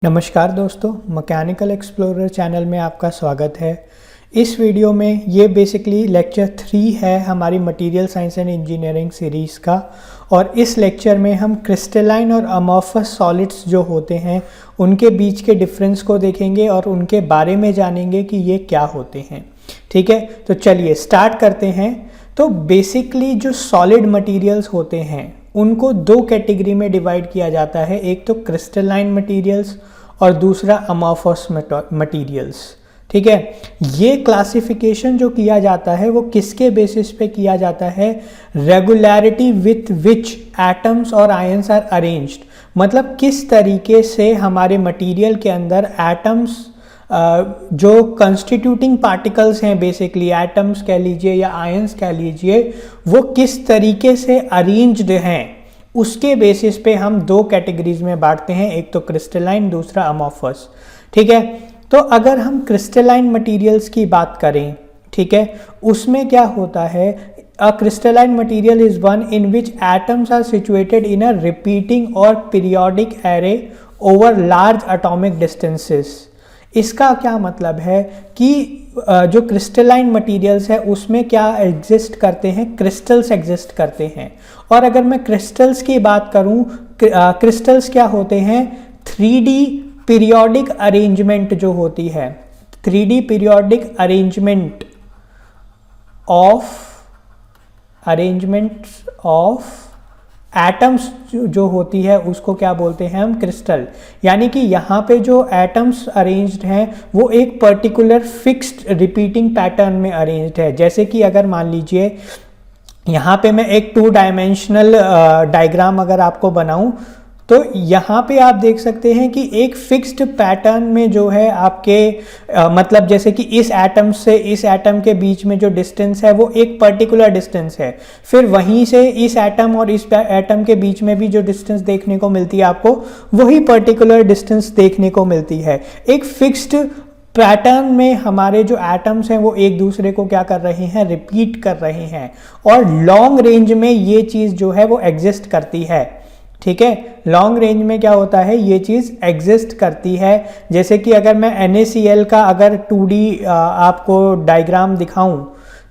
नमस्कार दोस्तों, mechanical explorer channel में आपका स्वागत है। इस वीडियो में ये बेसिकली लेक्चर 3 है हमारी material science and engineering series का। और इस लेक्चर में हम क्रिस्टलाइन और अमॉर्फस सॉलिड्स जो होते हैं उनके बीच के डिफरेंस को देखेंगे और उनके बारे में जानेंगे कि ये क्या होते हैं। ठीक है, तो चलिए स्टार्ट करते हैं। तो बेसिकली जो सॉलिड मटेरियल्स होते हैं उनको दो कैटेगरी में डिवाइड किया जाता है, एक तो क्रिस्टलाइन मटेरियल्स और दूसरा अमॉर्फस मटेरियल्स। ठीक है, ये क्लासिफिकेशन जो किया जाता है वो किसके बेसिस पे किया जाता है? रेगुलरिटी विथ विच एटम्स और आयंस आर अरेंज्ड, मतलब किस तरीके से हमारे मटेरियल के अंदर एटम्स जो कंस्टिट्यूटिंग पार्टिकल्स हैं, बेसिकली एटम्स कह लीजिए या आयंस कह लीजिए, वो किस तरीके से अरेंज्ड हैं, उसके बेसिस पे हम दो कैटेगरीज में बांटते हैं, एक तो क्रिस्टलाइन, दूसरा अमॉर्फस। ठीक है, तो अगर हम क्रिस्टलाइन मटेरियल्स की बात करें, ठीक है, उसमें क्या होता है? A crystalline material is one in which atoms are situated in a repeating or periodic array over large atomic distances. इसका क्या मतलब है कि जो क्रिस्टलाइन मटेरियल्स है उसमें क्या एग्जिस्ट करते हैं? क्रिस्टल्स एग्जिस्ट करते हैं। और अगर मैं क्रिस्टल्स की बात करूं, क्रिस्टल्स क्या होते हैं? 3D पीरियोडिक अरेंजमेंट जो होती है, 3D periodic arrangement of atoms जो होती है उसको क्या बोलते हैं हम? क्रिस्टल। यानी कि यहाँ पे जो एटम्स अरेंज्ड हैं वो एक पर्टिकुलर फिक्स्ड रिपीटिंग पैटर्न में अरेंज्ड है। जैसे कि अगर मान लीजिए यहाँ पे मैं एक 2 डायमेंशनल डायग्राम अगर आपको बनाऊं, तो यहाँ पे आप देख सकते हैं कि एक फिक्स्ड पैटर्न में जो है आपके मतलब जैसे कि इस एटम से इस एटम के बीच में जो डिस्टेंस है वो एक पर्टिकुलर डिस्टेंस है। फिर वहीं से इस एटम और इस एटम के बीच में भी जो डिस्टेंस देखने को मिलती है आपको, वही पर्टिकुलर डिस्टेंस देखने को मिलती है। एक फिक्स्ड पैटर्न में हमारे जो एटम्स हैं वो एक दूसरे को क्या कर रहे हैं? रिपीट कर रहे हैं। और लॉन्ग रेंज में ये चीज़ जो है वो एग्जिस्ट करती है। ठीक है, लॉन्ग रेंज में क्या होता है? ये चीज़ एग्जिस्ट करती है। जैसे कि अगर मैं NaCl का अगर 2D आपको डायग्राम दिखाऊं,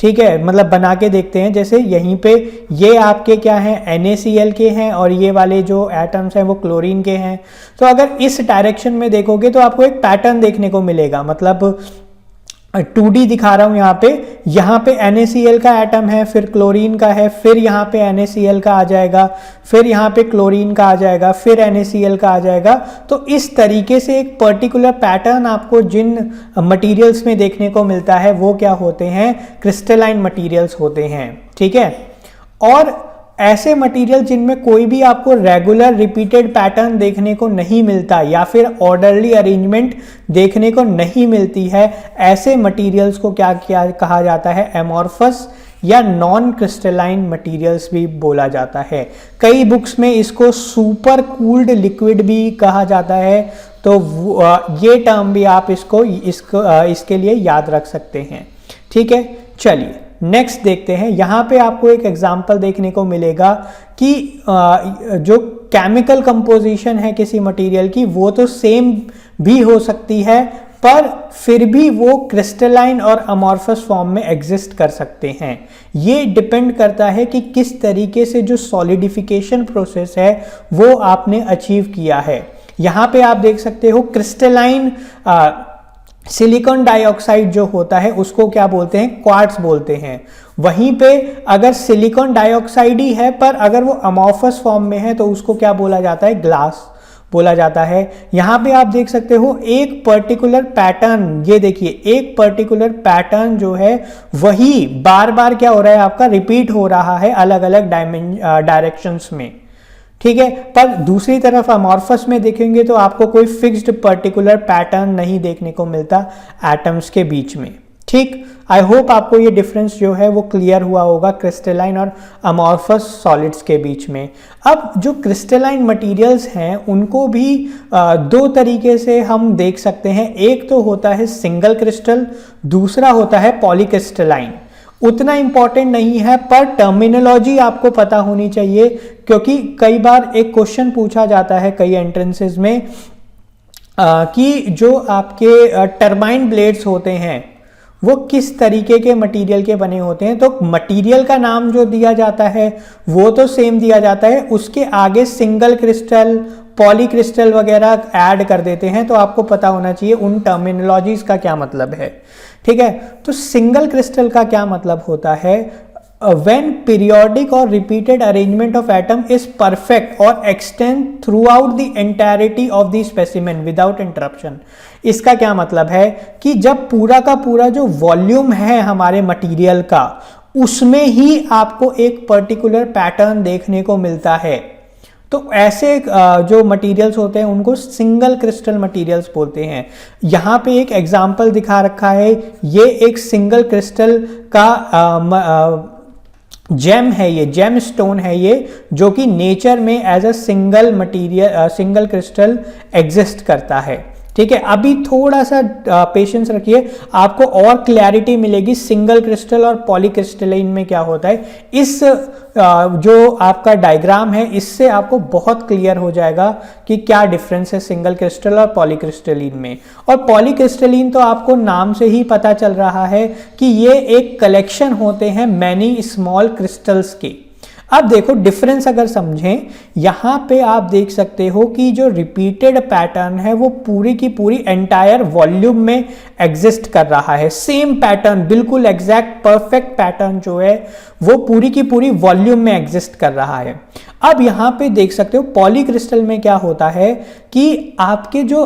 ठीक है, मतलब बना के देखते हैं। जैसे यहीं पे ये आपके क्या हैं? NaCl के हैं और ये वाले जो एटम्स हैं वो क्लोरीन के हैं। तो अगर इस डायरेक्शन में देखोगे तो आपको एक पैटर्न देखने को मिलेगा। मतलब 2D दिखा रहा हूं यहाँ पे NaCl का एटम है, फिर क्लोरीन का है, फिर यहाँ पे NaCl का आ जाएगा, फिर यहाँ पे क्लोरीन का आ जाएगा, फिर NaCl का आ जाएगा। तो इस तरीके से एक पर्टिकुलर पैटर्न आपको जिन मटेरियल्स में देखने को मिलता है वो क्या होते हैं? क्रिस्टलाइन मटेरियल्स होते हैं। ठीक है, और ऐसे मटेरियल जिनमें कोई भी आपको रेगुलर रिपीटेड पैटर्न देखने को नहीं मिलता या फिर ऑर्डरली अरेंजमेंट देखने को नहीं मिलती है, ऐसे मटेरियल्स को क्या कहा जाता है? एमॉर्फस या नॉन क्रिस्टलाइन मटेरियल्स भी बोला जाता है। कई बुक्स में इसको सुपर कूल्ड लिक्विड भी कहा जाता है। तो ये टर्म भी आप इसके लिए याद रख सकते हैं। ठीक है, चलिए नेक्स्ट देखते हैं। यहाँ पे आपको एक एग्जांपल देखने को मिलेगा कि जो केमिकल कंपोजिशन है किसी मटेरियल की वो तो सेम भी हो सकती है, पर फिर भी वो क्रिस्टलाइन और अमॉर्फस फॉर्म में एग्जिस्ट कर सकते हैं। ये डिपेंड करता है कि किस तरीके से जो सॉलिडिफिकेशन प्रोसेस है वो आपने अचीव किया है। यहाँ पे आप देख सकते हो क्रिस्टलाइन सिलिकॉन डाइऑक्साइड जो होता है उसको क्या बोलते हैं? क्वार्ट्ज बोलते हैं। वहीं पे अगर सिलिकॉन डाइऑक्साइड ही है पर अगर वो अमॉर्फस फॉर्म में है तो उसको क्या बोला जाता है? ग्लास बोला जाता है। यहाँ पे आप देख सकते हो एक पर्टिकुलर पैटर्न, ये देखिए एक पर्टिकुलर पैटर्न जो है वही बार बार क्या हो रहा है? आपका रिपीट हो रहा है अलग अलग डायरेक्शंस में। ठीक है, पर दूसरी तरफ अमॉर्फस में देखेंगे तो आपको कोई फिक्स्ड पर्टिकुलर पैटर्न नहीं देखने को मिलता एटम्स के बीच में। ठीक, आई होप आपको ये डिफरेंस जो है वो क्लियर हुआ होगा क्रिस्टलाइन और अमॉर्फस सॉलिड्स के बीच में। अब जो क्रिस्टलाइन मटेरियल्स हैं उनको भी दो तरीके से हम देख सकते हैं। एक तो होता है सिंगल क्रिस्टल, दूसरा होता है पॉलीक्रिस्टलाइन। उतना इंपॉर्टेंट नहीं है पर टर्मिनोलॉजी आपको पता होनी चाहिए, क्योंकि कई बार एक क्वेश्चन पूछा जाता है कई एंट्रेंसेस में कि जो आपके टरबाइन ब्लेड्स होते हैं वो किस तरीके के मटेरियल के बने होते हैं। तो मटेरियल का नाम जो दिया जाता है वो तो सेम दिया जाता है, उसके आगे सिंगल क्रिस्टल, पॉली क्रिस्टल वगैरह ऐड कर देते हैं। तो आपको पता होना चाहिए उन टर्मिनोलॉजीज का क्या मतलब है, ठीक है। तो सिंगल क्रिस्टल का क्या मतलब होता है, when periodic or repeated arrangement of atom is perfect or extend throughout the entirety of the specimen without interruption। इसका क्या मतलब है कि जब पूरा का पूरा जो वॉल्यूम है हमारे मटेरियल का उसमें ही आपको एक पर्टिकुलर पैटर्न देखने को मिलता है, तो ऐसे जो मटेरियल्स होते हैं उनको सिंगल क्रिस्टल मटेरियल्स बोलते हैं। यहाँ पे एक एग्जांपल दिखा रखा है, ये एक सिंगल क्रिस्टल का जेम है, ये जेम स्टोन है ये, जो कि नेचर में as a single material single crystal exist करता है, ठीक है। अभी थोड़ा सा पेशेंस रखिए, आपको और क्लैरिटी मिलेगी सिंगल क्रिस्टल और पॉलीक्रिस्टलाइन में क्या होता है। इस जो आपका डायग्राम है इससे आपको बहुत क्लियर हो जाएगा कि क्या डिफरेंस है सिंगल क्रिस्टल और पॉलीक्रिस्टलाइन में। और पॉलीक्रिस्टलाइन तो आपको नाम से ही पता चल रहा है कि ये एक कलेक्शन होते हैं मैनी स्मॉल क्रिस्टल्स के। अब देखो डिफरेंस अगर समझें, यहां पे आप देख सकते हो कि जो रिपीटेड पैटर्न है वो पूरी की पूरी एंटायर वॉल्यूम में एग्जिस्ट कर रहा है। सेम पैटर्न, बिल्कुल एग्जैक्ट परफेक्ट पैटर्न जो है वो पूरी की पूरी वॉल्यूम में एग्जिस्ट कर रहा है। अब यहां पे देख सकते हो पॉलीक्रिस्टल में क्या होता है कि आपके जो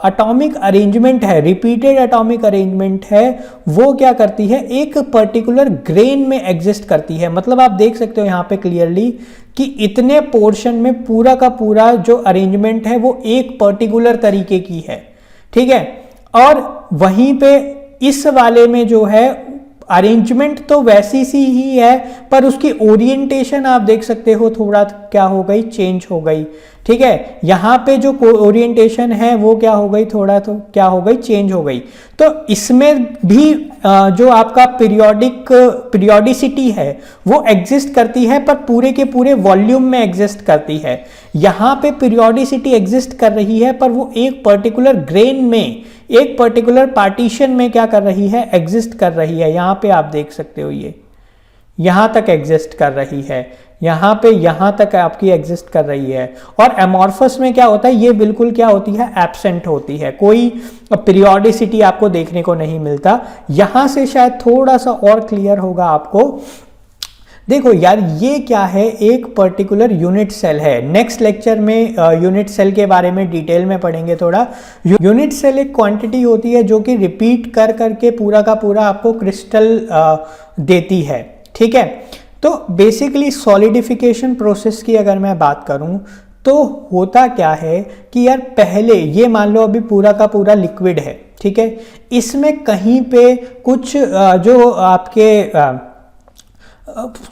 एटॉमिक अरेंजमेंट है, रिपीटेड एटॉमिक अरेंजमेंट है, वो क्या करती है, एक पर्टिकुलर ग्रेन में एग्जिस्ट करती है। मतलब आप देख सकते हो यहां पे क्लियरली कि इतने पोर्शन में पूरा का पूरा जो अरेंजमेंट है वो एक पर्टिकुलर तरीके की है, ठीक है। और वहीं पे इस वाले में जो है अरेंजमेंट तो वैसी सी ही है, पर उसकी ओरिएंटेशन आप देख सकते हो थोड़ा क्या हो गई, चेंज हो गई, ठीक है। यहां पे जो ओरिएंटेशन है वो क्या हो गई, थोड़ा तो क्या हो गई, चेंज हो गई। तो इसमें भी जो आपका पीरियोडिसिटी है वो एग्जिस्ट करती है, पर पूरे के पूरे वॉल्यूम में एग्जिस्ट करती है। यहां पे पीरियोडिसिटी एग्जिस्ट कर रही है पर वो एक पर्टिकुलर ग्रेन में, एक पर्टिकुलर पार्टीशन में क्या कर रही है, एग्जिस्ट कर रही है। यहां पे आप देख सकते हो ये यहां तक एग्जिस्ट कर रही है, यहां पे यहां तक आपकी एग्जिस्ट कर रही है। और एमॉर्फस में क्या होता है, ये बिल्कुल क्या होती है, एब्सेंट होती है, कोई पीरियोडिसिटी आपको देखने को नहीं मिलता। यहां से शायद थोड़ा सा और क्लियर होगा आपको। देखो यार ये क्या है, एक पर्टिकुलर यूनिट सेल है। नेक्स्ट लेक्चर में यूनिट सेल के बारे में डिटेल में पढ़ेंगे थोड़ा। यूनिट सेल एक क्वांटिटी होती है जो कि रिपीट कर करके पूरा का पूरा आपको क्रिस्टल देती है, ठीक है। तो बेसिकली सॉलिडिफिकेशन प्रोसेस की अगर मैं बात करूं तो होता क्या है कि यार पहले ये मान लो अभी पूरा का पूरा लिक्विड है, ठीक है। इसमें कहीं पे कुछ जो आपके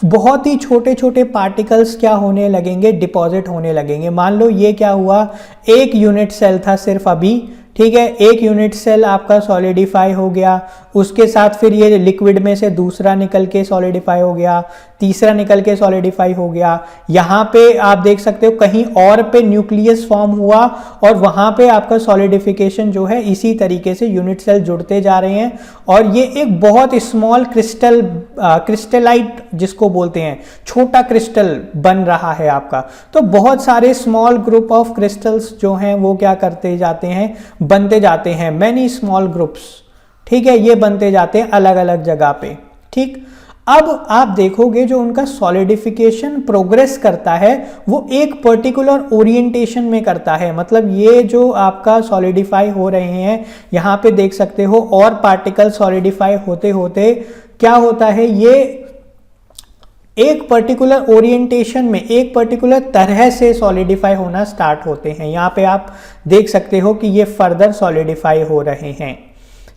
बहुत ही छोटे छोटे पार्टिकल्स क्या होने लगेंगे, डिपॉजिट होने लगेंगे। मान लो ये क्या हुआ, एक यूनिट सेल था सिर्फ अभी, ठीक है। एक यूनिट सेल आपका सॉलिडिफाई हो गया, उसके साथ फिर ये लिक्विड में से दूसरा निकल के सॉलिडिफाई हो गया, तीसरा निकल के सॉलिडिफाई हो गया। यहाँ पे आप देख सकते हो कहीं और पे न्यूक्लियस फॉर्म हुआ और वहाँ पे आपका सॉलिडिफिकेशन जो है इसी तरीके से यूनिट सेल जुड़ते जा रहे हैं। और ये एक बहुत स्मॉल क्रिस्टलाइट जिसको बोलते हैं, छोटा क्रिस्टल बन रहा है आपका। तो बहुत सारे स्मॉल ग्रुप ऑफ क्रिस्टल्स जो हैं वो क्या करते जाते हैं, बनते जाते हैं, मैनी स्मॉल ग्रुप्स, ठीक है। ये बनते जाते हैं अलग अलग जगह पे, ठीक। अब आप देखोगे जो उनका सॉलिडिफिकेशन प्रोग्रेस करता है वो एक पर्टिकुलर ओरिएंटेशन में करता है। मतलब ये जो आपका सॉलिडिफाई हो रहे हैं यहाँ पे देख सकते हो, और पार्टिकल सॉलिडिफाई होते होते क्या होता है, ये एक पर्टिकुलर ओरिएंटेशन में एक पर्टिकुलर तरह से सॉलिडिफाई होना स्टार्ट होते हैं। यहाँ पे आप देख सकते हो कि ये फर्दर सॉलिडिफाई हो रहे हैं,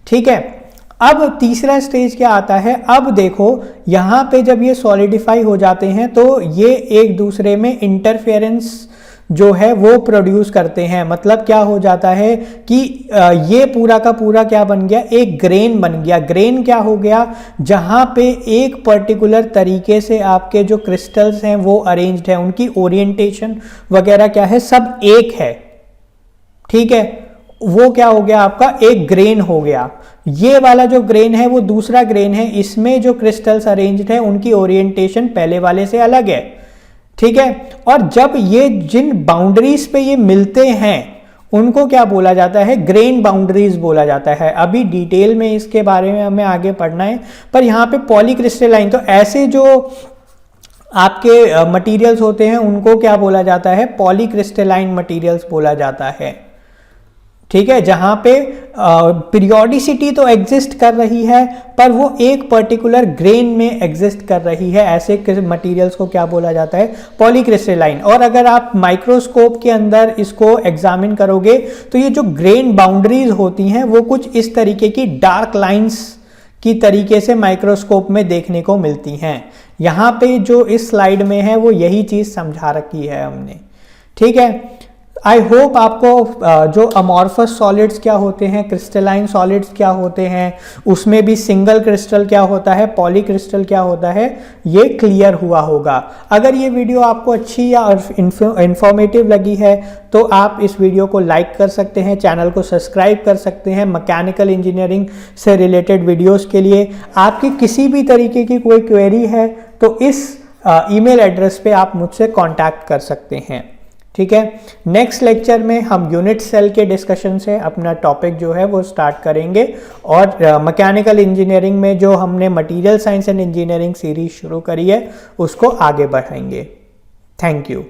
ठीक है। अब तीसरा स्टेज क्या आता है, अब देखो यहाँ पे जब ये सॉलिडिफाई हो जाते हैं तो ये एक दूसरे में इंटरफेरेंस जो है वो प्रोड्यूस करते हैं। मतलब क्या हो जाता है कि ये पूरा का पूरा क्या बन गया, एक ग्रेन बन गया। ग्रेन क्या हो गया, जहां पे एक पर्टिकुलर तरीके से आपके जो क्रिस्टल्स हैं वो अरेंज्ड है, उनकी ओरिएंटेशन वगैरह क्या है, सब एक है, ठीक है। वो क्या हो गया आपका, एक ग्रेन हो गया। ये वाला जो ग्रेन है वो दूसरा ग्रेन है, इसमें जो क्रिस्टल्स अरेंज्ड है उनकी ओरिएंटेशन पहले वाले से अलग है, ठीक है। और जब ये जिन बाउंड्रीज पे ये मिलते हैं उनको क्या बोला जाता है, ग्रेन बाउंड्रीज बोला जाता है। अभी डिटेल में इसके बारे में हमें आगे पढ़ना है, पर यहाँ पे पॉलीक्रिस्टलाइन, तो ऐसे जो आपके मटेरियल्स होते हैं उनको क्या बोला जाता है, पॉलीक्रिस्टलाइन मटेरियल्स बोला जाता है, ठीक है। जहां पे पीरियोडिसिटी तो एग्जिस्ट कर रही है पर वो एक पर्टिकुलर ग्रेन में एग्जिस्ट कर रही है, ऐसे मटेरियल्स को क्या बोला जाता है, पॉलीक्रिस्टलाइन। और अगर आप माइक्रोस्कोप के अंदर इसको एग्जामिन करोगे तो ये जो ग्रेन बाउंड्रीज होती हैं वो कुछ इस तरीके की डार्क लाइंस की तरीके से माइक्रोस्कोप में देखने को मिलती हैं। यहाँ पे जो इस स्लाइड में है वो यही चीज समझा रखी है हमने, ठीक है। आई होप आपको जो अमॉर्फस सॉलिड्स क्या होते हैं, क्रिस्टलाइन सॉलिड्स क्या होते हैं, उसमें भी सिंगल क्रिस्टल क्या होता है, पॉलीक्रिस्टल क्या होता है, ये क्लियर हुआ होगा। अगर ये वीडियो आपको अच्छी या इंफॉर्मेटिव लगी है तो आप इस वीडियो को लाइक कर सकते हैं, चैनल को सब्सक्राइब कर सकते हैं। मैकेनिकल इंजीनियरिंग से रिलेटेड वीडियोस के लिए आपकी किसी भी तरीके की कोई क्वेरी है तो इस ईमेल एड्रेस पे आप मुझसे कांटेक्ट कर सकते हैं, ठीक है। नेक्स्ट लेक्चर में हम यूनिट सेल के डिस्कशन से अपना टॉपिक जो है वो स्टार्ट करेंगे और मैकेनिकल इंजीनियरिंग में जो हमने material science and engineering series शुरू करी है उसको आगे बढ़ाएंगे। Thank you.